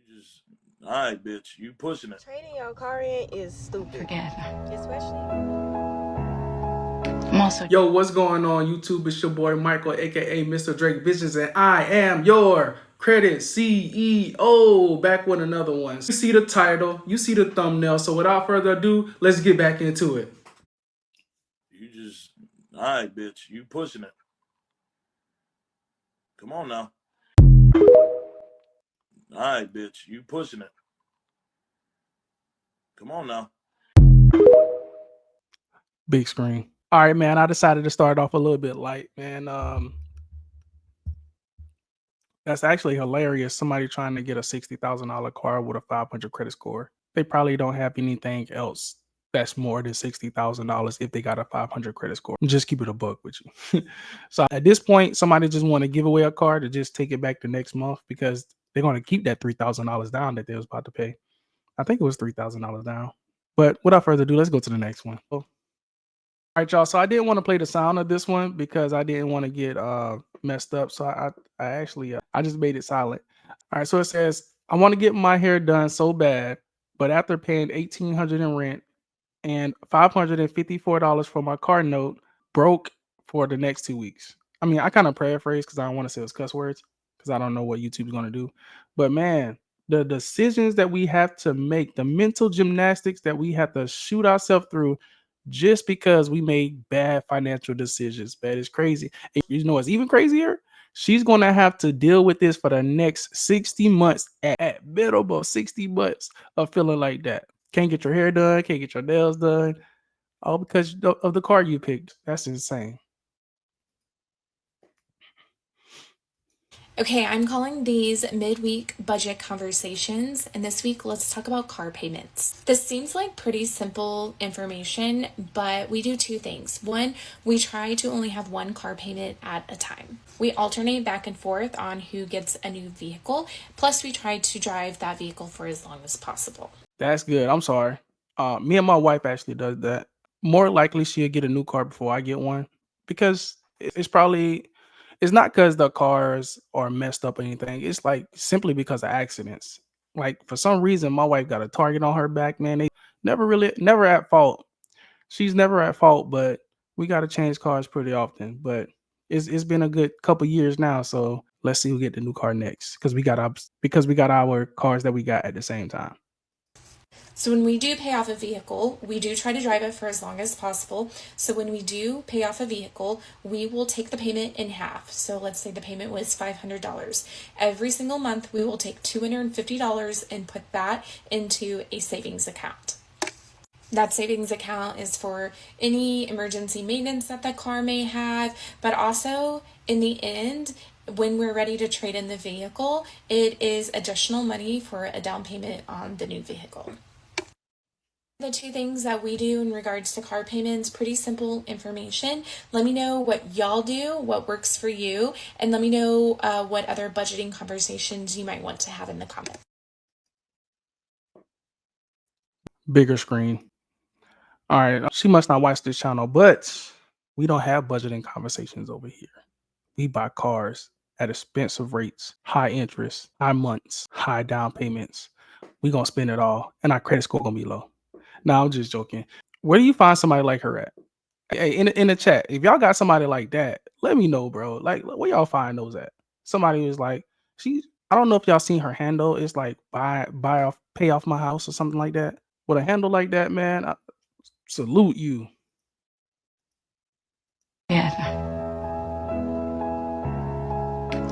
just, all right, bitch, you pushing it. Trading your car in is stupid. Forget it. Especially. I'm also. Yo, what's going on YouTube? It's your boy Michael, aka Mr. Drake Visions, and I am your credit CEO, back with another one. You see the title, you see the thumbnail, so without further ado, let's get back into it. You just, all right, bitch, you pushing it. Come on now. All right, bitch, you pushing it. Come on now. Big screen. All right, man, I decided to start off a little bit light, man. That's actually hilarious. Somebody trying to get a $60,000 car with a 500 credit score. They probably don't have anything else that's more than $60,000 if they got a 500 credit score. Just keep it a buck with you. So at this point, somebody just want to give away a car to just take it back the next month because they're going to keep that $3,000 down that they was about to pay. I think it was $3,000 down. But without further ado, let's go to the next one. All right, y'all. So I didn't want to play the sound of this one because I didn't want to get messed up. So I actually I just made it silent. All right. So it says, I want to get my hair done so bad, but after paying $1,800 in rent and $554 for my car note, broke for the next 2 weeks. I mean, I kind of paraphrase because I don't want to say those cuss words because I don't know what YouTube's going to do. But man, the decisions that we have to make, the mental gymnastics that we have to shoot ourselves through just because we made bad financial decisions. That is crazy. And you know what's even crazier? She's going to have to deal with this for the next 60 months at minimum 60 months of feeling like that. Can't get your hair done, can't get your nails done, all because of the car you picked. That's insane. Okay, I'm calling these midweek budget conversations, and this week let's talk about car payments. This seems like pretty simple information, but we do two things. One, we try to only have one car payment at a time. We alternate back and forth on who gets a new vehicle, plus we try to drive that vehicle for as long as possible. That's good. I'm sorry. Me and my wife actually does that. More likely she'll get a new car before I get one because it's not because the cars are messed up or anything. It's like simply because of accidents. Like for some reason, my wife got a target on her back, man. They never at fault. She's never at fault, but we got to change cars pretty often. But it's been a good couple years now, so let's see who get the new car next because we got our cars that we got at the same time. So when we do pay off a vehicle, we do try to drive it for as long as possible. So when we do pay off a vehicle, we will take the payment in half. So let's say the payment was $500. Every single month, we will take $250 and put that into a savings account. That savings account is for any emergency maintenance that the car may have, but also in the end, when we're ready to trade in the vehicle, it is additional money for a down payment on the new vehicle. The two things that we do in regards to car payments, pretty simple information. Let me know what y'all do, what works for you, and let me know what other budgeting conversations you might want to have in the comments. Bigger screen. All right, she must not watch this channel, but we don't have budgeting conversations over here. We buy cars at expensive rates, high interest, high months, high down payments. We gonna spend it all, and our credit score gonna be low. No, I'm just joking. Where do you find somebody like her at? Hey, in the chat, if y'all got somebody like that, let me know, bro. Like, where y'all find those at? Somebody who's like, I don't know if y'all seen her handle. It's like pay off my house or something like that. With a handle like that, man, I salute you. Yeah.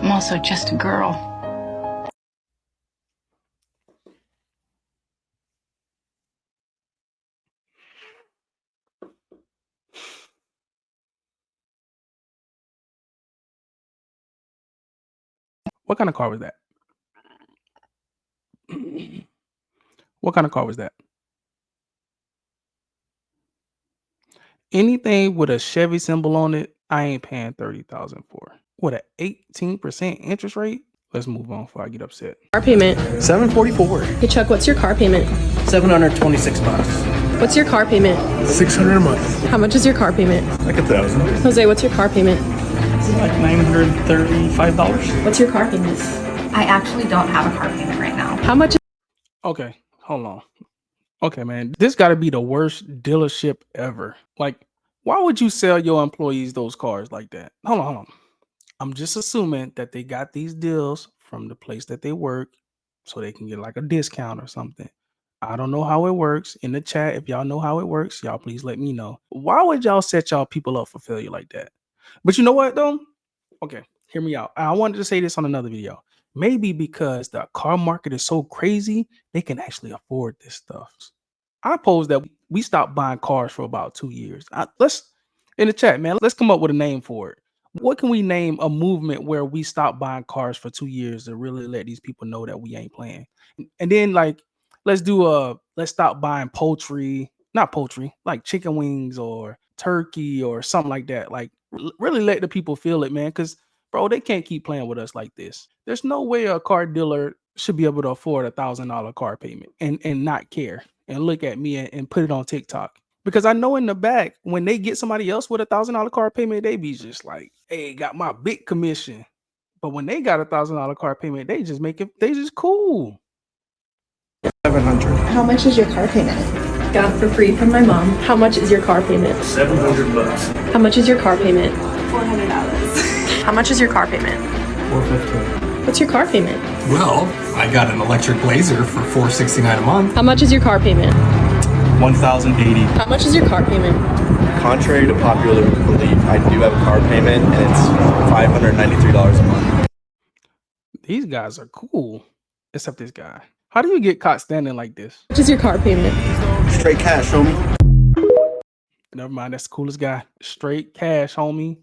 I'm also just a girl. What kind of car was that? What kind of car was that? Anything with a Chevy symbol on it, I ain't paying $30,000 for. What, an 18% interest rate? Let's move on before I get upset. Car payment. $744. Hey Chuck, what's your car payment? $726. What's your car payment? $600 a month. How much is your car payment? Like $1,000. Jose, what's your car payment? Like $935. What's your car payment? I actually don't have a car payment right now. How much? Okay, hold on. Okay, man, this got to be the worst dealership ever. Like, why would you sell your employees those cars like that? Hold on. I'm just assuming that they got these deals from the place that they work so they can get like a discount or something. I don't know how it works. In the chat, if y'all know how it works, y'all please let me know. Why would y'all set y'all people up for failure like that? But you know what though? Okay, hear me out. I wanted to say this on another video. Maybe because the car market is so crazy, they can actually afford this stuff. I pose that we stopped buying cars for about 2 years. Let's in the chat, man. Let's come up with a name for it. What can we name a movement where we stop buying cars for 2 years to really let these people know that we ain't playing? And then like let's stop buying poultry, not poultry, like chicken wings or turkey or something like that. Like really let the people feel it, man. Cause bro, they can't keep playing with us like this. There's no way a car dealer should be able to afford $1,000 car payment and not care and look at me and put it on TikTok. Because I know in the back, when they get somebody else with $1,000 car payment, they be just like, hey, got my big commission. But when they got $1,000 car payment, they just cool. 700. How much is your car payment? Got it for free from my mom. How much is your car payment? $700. How much is your car payment? $400. How much is your car payment? $450. What's your car payment? Well, I got an electric Blazer for $469 a month. How much is your car payment? $1,080. How much is your car payment? Contrary to popular belief, I do have a car payment and it's $593 a month. These guys are cool, except this guy. How do you get caught standing like this? How much is your car payment? Straight cash, homie. Never mind, that's the coolest guy. Straight cash, homie.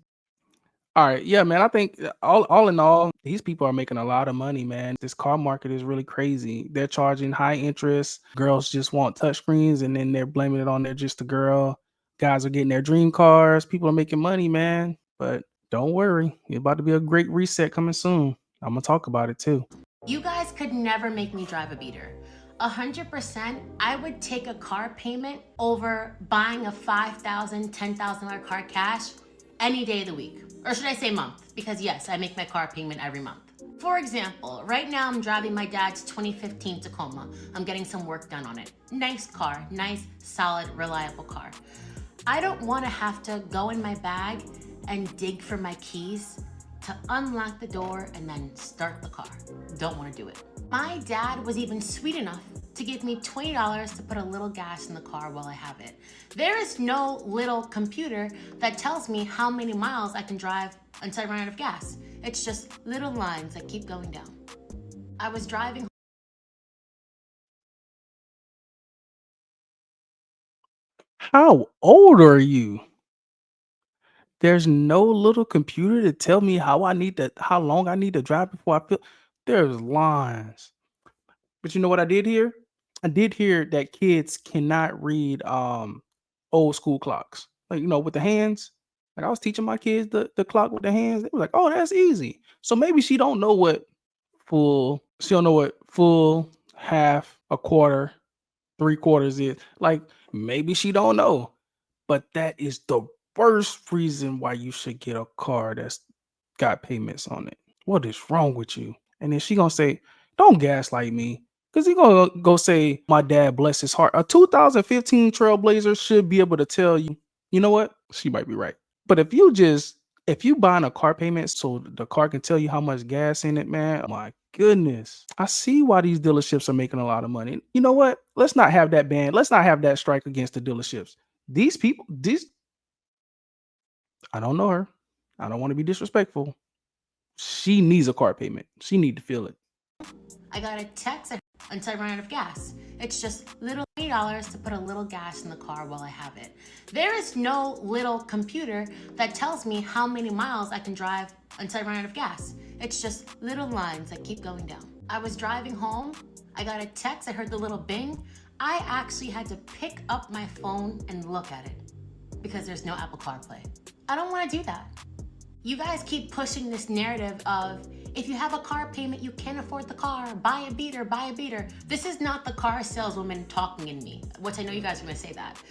All right, yeah, man. I think all in all, these people are making a lot of money, man. This car market is really crazy. They're charging high interest. Girls just want touchscreens, and then they're blaming it on they're just a girl. Guys are getting their dream cars. People are making money, man. But don't worry, it's about to be a great reset coming soon. I'm gonna talk about it too. You guys could never make me drive a beater. 100%, I would take a car payment over buying a $5,000, $10,000 car cash any day of the week. Or should I say month? Because yes, I make my car payment every month. For example, right now I'm driving my dad's 2015 Tacoma. I'm getting some work done on it. Nice car, nice, solid, reliable car. I don't want to have to go in my bag and dig for my keys to unlock the door and then start the car. Don't want to do it. My dad was even sweet enough to give me $20 to put a little gas in the car while I have it. There is no little computer that tells me how many miles I can drive until I run out of gas. It's just little lines that keep going down. I was driving. How old are you? There's no little computer to tell me how long I need to drive before I feel. There's lines. But you know what I did hear? I did hear that kids cannot read old school clocks. Like, with the hands. Like I was teaching my kids the clock with the hands. They were like, oh, that's easy. So maybe she don't know what full, half, a quarter, 3/4 is. Like maybe she don't know. But that is the worst reason why you should get a car that's got payments on it. What is wrong with you? And then she gonna say, don't gaslight me. Because he gonna go say, my dad bless his heart. A 2015 Trailblazer should be able to tell you, you know what? She might be right. But if you buying a car payment so the car can tell you how much gas in it, man, my goodness. I see why these dealerships are making a lot of money. You know what? Let's not have that ban. Let's not have that strike against the dealerships. These people, I don't know her. I don't want to be disrespectful. She needs a car payment. She need to feel it. I got a text until I run out of gas. It's just little $20 to put a little gas in the car while I have it. There is no little computer that tells me how many miles I can drive until I run out of gas. It's just little lines that keep going down. I was driving home. I got a text. I heard the little bing. I actually had to pick up my phone and look at it because there's no Apple CarPlay. I don't want to do that. You guys keep pushing this narrative of, if you have a car payment, you can't afford the car, buy a beater, buy a beater. This is not the car saleswoman talking in me, which I know you guys are gonna say that.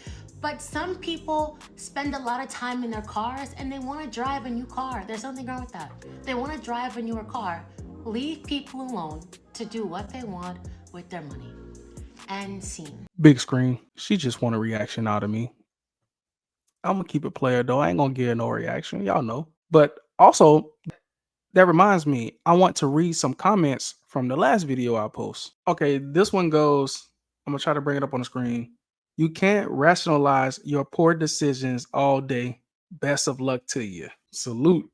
But some people spend a lot of time in their cars and they wanna drive a new car. There's nothing wrong with that. They wanna drive a newer car. Leave people alone to do what they want with their money. End scene. Big screen. She just want a reaction out of me. I'm gonna keep it player though. I ain't gonna give her no reaction. Y'all know. But also, that reminds me, I want to read some comments from the last video I post. Okay, this one goes, I'm gonna try to bring it up on the screen. You can't rationalize your poor decisions all day. Best of luck to you. Salute.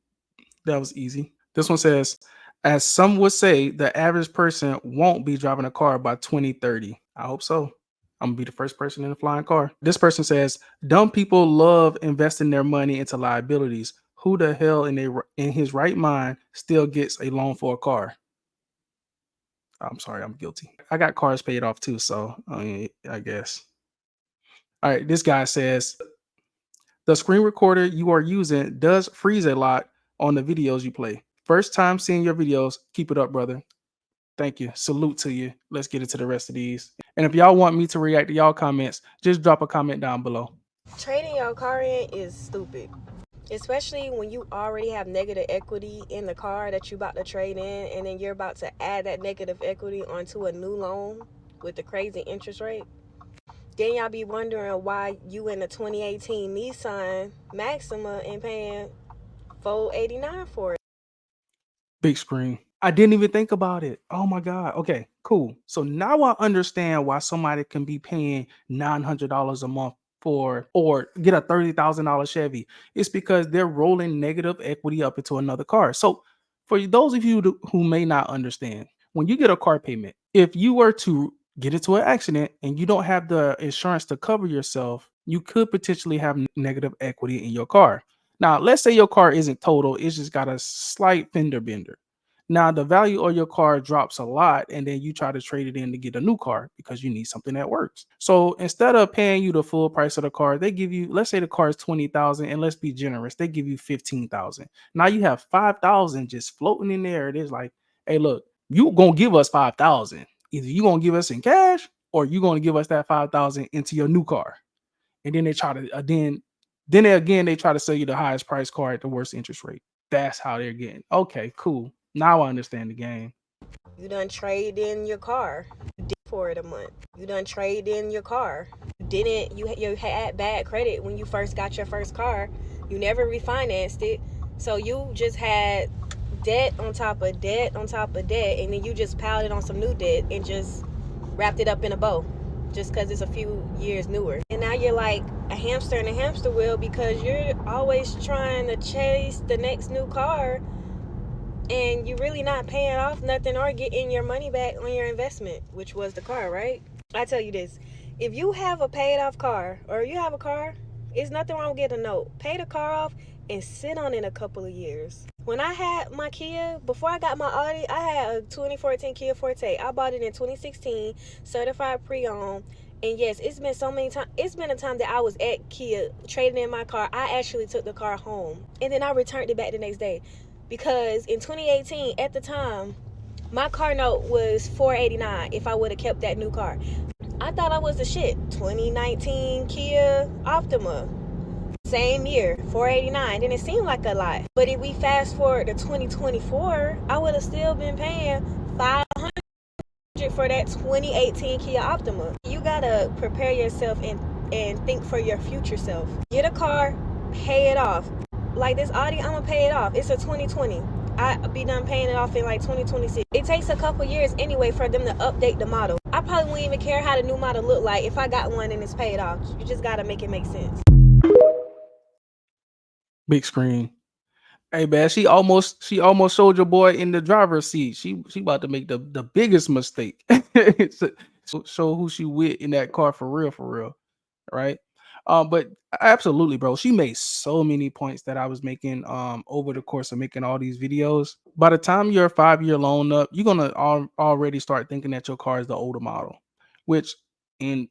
That was easy. This one says, as some would say, the average person won't be driving a car by 2030. I hope so. I'm gonna be the first person in a flying car. This person says, dumb people love investing their money into liabilities. Who the hell in his right mind still gets a loan for a car? I'm sorry, I'm guilty. I got cars paid off too, so I guess. All right, this guy says, the screen recorder you are using does freeze a lot on the videos you play. First time seeing your videos. Keep it up, brother. Thank you. Salute to you. Let's get into the rest of these. And if y'all want me to react to y'all comments, just drop a comment down below. Trading your car in is stupid, especially when you already have negative equity in the car that you about to trade in, and then you're about to add that negative equity onto a new loan with the crazy interest rate. Then y'all be wondering why you in the 2018 Nissan Maxima and paying $489 for it. Big screen. I didn't even think about it. Oh my God. Okay, cool. So now I understand why somebody can be paying $900 a month for or get a $30,000 Chevy. It's because they're rolling negative equity up into another car. So for those of you who may not understand, when you get a car payment, if you were to get into an accident and you don't have the insurance to cover yourself, you could potentially have negative equity in your car. Now, let's say your car isn't total, it's just got a slight fender bender. Now, the value of your car drops a lot, and then you try to trade it in to get a new car because you need something that works. So instead of paying you the full price of the car, they give you, let's say the car is $20,000, and let's be generous, they give you $15,000. Now you have $5,000 just floating in there. It is like, hey, look, you gonna give us $5,000. Either you gonna give us in cash, or you gonna give us that $5,000 into your new car. And then they try to they try to sell you the highest price car at the worst interest rate. That's how they're getting. Okay, cool. Now I understand the game. You done trade in your car. You did for it a month. You done trade in your car. You had bad credit when you first got your first car. You never refinanced it. So you just had debt on top of debt on top of debt, and then you just piled it on some new debt and just wrapped it up in a bow just because it's a few years newer. And now you're like a hamster in a hamster wheel because you're always trying to chase the next new car, and you're really not paying off nothing or getting your money back on your investment, which was the car, right? I tell you this, if you have a paid off car, or you have a car, it's nothing wrong with getting a note. Pay the car off and sit on it a couple of years. When I had my Kia, before I got my Audi, I had a 2014 Kia Forte. I bought it in 2016, certified pre-owned. And yes, it's been so many times. It's been a time that I was at Kia trading in my car. I actually took the car home, and then I returned it back the next day. Because in 2018, at the time, my car note was $489 if I would have kept that new car. I thought I was the shit. 2019 Kia Optima. Same year, $489. Didn't seem like a lot. But if we fast forward to 2024, I would have still been paying $500 for that 2018 Kia Optima. You gotta prepare yourself and think for your future self. Get a car, pay it off. Like this Audi, I'm gonna pay it off. It's a 2020. I'll be done paying it off in like 2026. It takes a couple years anyway for them to update the model. I probably wouldn't even care how the new model look like if I got one and it's paid off. You just gotta make it make sense. Big screen. Hey man, she almost showed your boy in the driver's seat. She about to make the biggest mistake. Show who she with in that car for real, right? But absolutely, bro. She made so many points that I was making over the course of making all these videos. By the time you're 5-year loan up, you're gonna already start thinking that your car is the older model, which in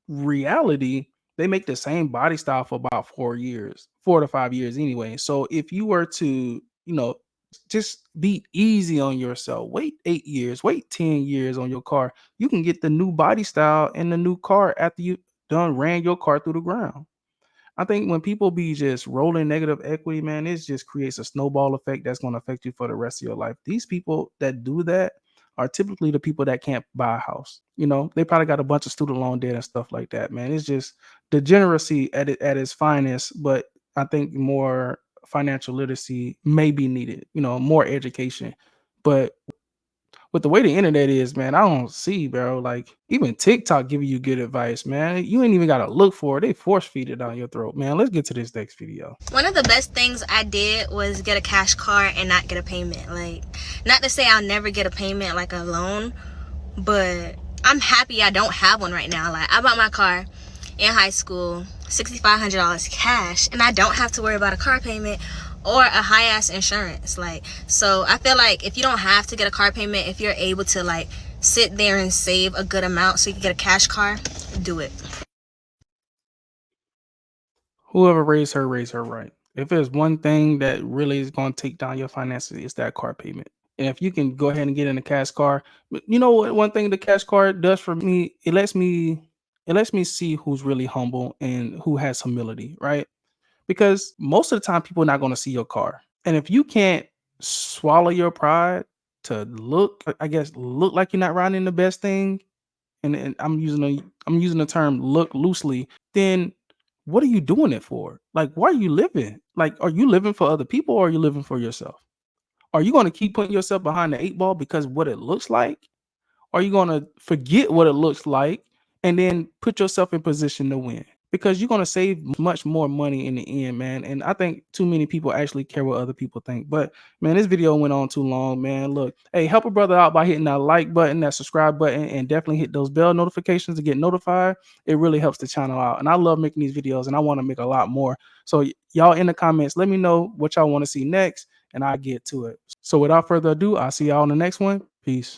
reality, they make the same body style for about 4 to 5 years anyway. So if you were to, just be easy on yourself, wait 8 years, wait 10 years on your car, you can get the new body style and the new car after you done ran your car through the ground. I think when people be just rolling negative equity, man, it just creates a snowball effect that's going to affect you for the rest of your life. These people that do that are typically the people that can't buy a house. You know, they probably got a bunch of student loan debt and stuff like that, man. It's just degeneracy at its finest, but I think more financial literacy may be needed, you know, more education. But with the way the internet is, man, I don't see, bro. Like even TikTok giving you good advice, man. You ain't even gotta look for it. They force feed it down your throat, man. Let's get to this next video. One of the best things I did was get a cash car and not get a payment. Like, not to say I'll never get a payment like a loan, but I'm happy I don't have one right now. Like, I bought my car in high school, $6,500 cash, and I don't have to worry about a car payment or a high ass insurance. Like, so I feel like if you don't have to get a car payment, if you're able to like sit there and save a good amount so you can get a cash car, do it. Whoever raised her right. If there's one thing that really is going to take down your finances, it's that car payment. And if you can go ahead and get in a cash car, you know what? One thing the cash car does for me, it lets me see who's really humble and who has humility, right? Because most of the time people are not going to see your car. And if you can't swallow your pride to look like you're not riding the best thing, and I'm using the term look loosely, then what are you doing it for? Like, why are you living? Like, are you living for other people or are you living for yourself? Are you going to keep putting yourself behind the 8 ball because what it looks like? Are you going to forget what it looks like and then put yourself in position to win? Because you're going to save much more money in the end, man. And I think too many people actually care what other people think. But, man, this video went on too long, man. Look, hey, help a brother out by hitting that like button, that subscribe button, and definitely hit those bell notifications to get notified. It really helps the channel out. And I love making these videos, and I want to make a lot more. So y'all in the comments, let me know what y'all want to see next, and I'll get to it. So without further ado, I'll see y'all in the next one. Peace.